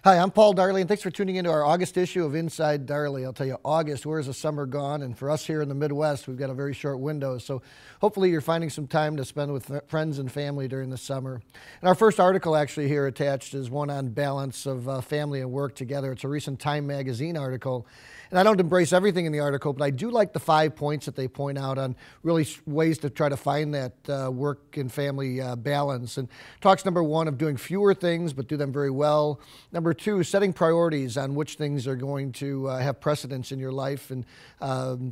Hi, I'm Paul Darley, and thanks for tuning into our August issue of Inside Darley. I'll tell you, August, where's the summer gone? And for us here in the Midwest, we've got a very short window. So hopefully you're finding some time to spend with friends and family during the summer. And our first article actually here attached is one on balance of family and work together. It's a recent Time magazine article. And I don't embrace everything in the article, but I do like the 5 points that they point out on really ways to try to find that work and family balance. And talks, number one, of doing fewer things, but do them very well. Number two, setting priorities on which things are going to have precedence in your life, and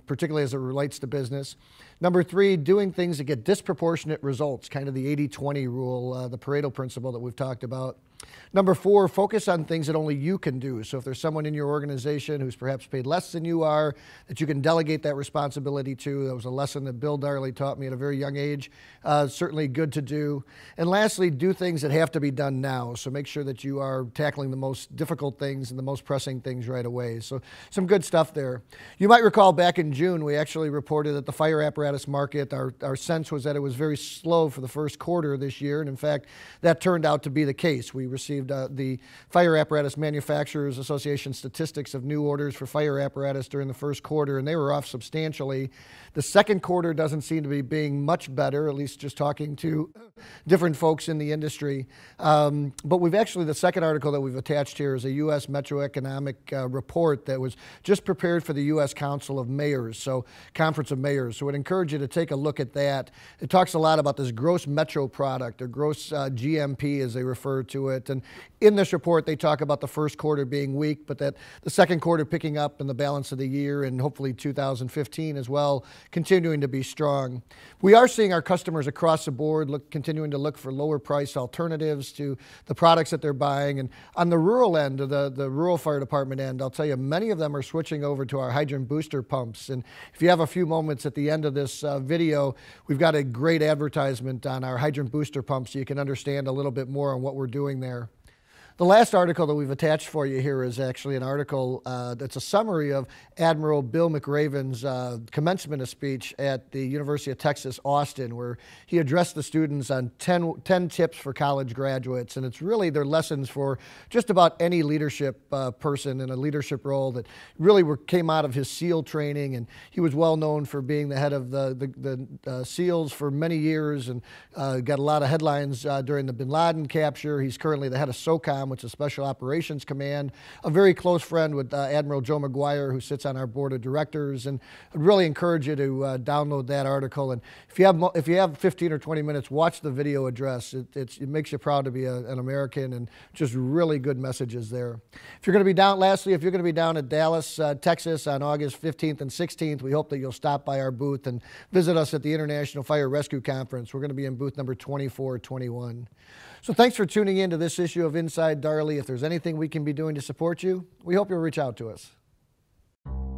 particularly as it relates to business. Number three, doing things that get disproportionate results, kind of the 80-20 rule, the Pareto principle that we've talked about. Number four, focus on things that only you can do. So if there's someone in your organization who's perhaps paid less than you are, that you can delegate that responsibility to. That was a lesson that Bill Darley taught me at a very young age. Certainly good to do. And lastly, do things that have to be done now. So make sure that you are tackling the most difficult things and the most pressing things right away. So some good stuff there. You might recall back in June, we actually reported that the fire apparatus market, our sense was that it was very slow for the first quarter of this year. And in fact, that turned out to be the case. We received the Fire Apparatus Manufacturers Association statistics of new orders for fire apparatus during the first quarter, and they were off substantially. The second quarter doesn't seem to be being much better, at least just talking to different folks in the industry. But we've actually, the second article that we've attached here is a U.S. Metroeconomic report that was just prepared for the U.S. Council of Mayors, so Conference of Mayors. So I'd encourage you to take a look at that. It talks a lot about this gross metro product, or gross GMP as they refer to it. And in this report, they talk about the first quarter being weak, but that the second quarter picking up in the balance of the year, and hopefully 2015 as well, continuing to be strong. We are seeing our customers across the board continuing to look for lower price alternatives to the products that they're buying. And on the rural end, of the rural fire department end, I'll tell you, many of them are switching over to our hydrant booster pumps. And if you have a few moments at the end of this video, we've got a great advertisement on our hydrant booster pumps so you can understand a little bit more on what we're doing there. The last article that we've attached for you here is actually an article that's a summary of Admiral Bill McRaven's commencement speech at the University of Texas, Austin, where he addressed the students on 10 tips for college graduates. And it's really their lessons for just about any leadership person in a leadership role that really came out of his SEAL training. And he was well known for being the head of the SEALs for many years, and got a lot of headlines during the bin Laden capture. He's currently the head of SOCOM, which is Special Operations Command, a very close friend with Admiral Joe McGuire, who sits on our board of directors. And I'd really encourage you to download that article. And if you have 15 or 20 minutes, watch the video address. It makes you proud to be an American, and just really good messages there. If you're going to be down, lastly, if you're going to be down at Dallas, Texas on August 15th and 16th, we hope that you'll stop by our booth and visit us at the International Fire Rescue Conference. We're going to be in booth number 2421. So thanks for tuning in to this issue of Inside Darley. If there's anything we can be doing to support you, we hope you'll reach out to us.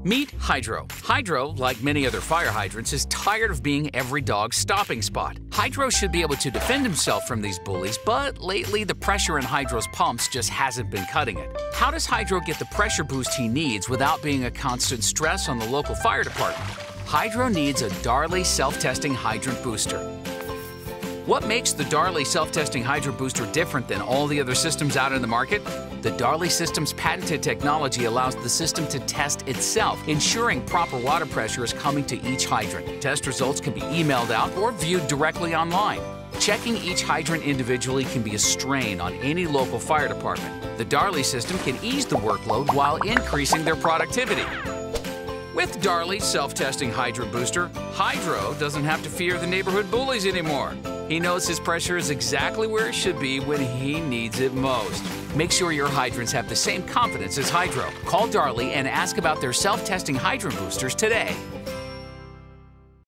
Meet Hydro. Hydro, like many other fire hydrants, is tired of being every dog's stopping spot. Hydro should be able to defend himself from these bullies, but lately the pressure in Hydro's pumps just hasn't been cutting it. How does Hydro get the pressure boost he needs without being a constant stress on the local fire department? Hydro needs a Darley self-testing hydrant booster. What makes the Darley self-testing hydrant booster different than all the other systems out in the market? The Darley system's patented technology allows the system to test itself, ensuring proper water pressure is coming to each hydrant. Test results can be emailed out or viewed directly online. Checking each hydrant individually can be a strain on any local fire department. The Darley system can ease the workload while increasing their productivity. With Darley's self-testing hydrant booster, Hydro doesn't have to fear the neighborhood bullies anymore. He knows his pressure is exactly where it should be when he needs it most. Make sure your hydrants have the same confidence as Hydro. Call Darley and ask about their self-testing hydrant boosters today.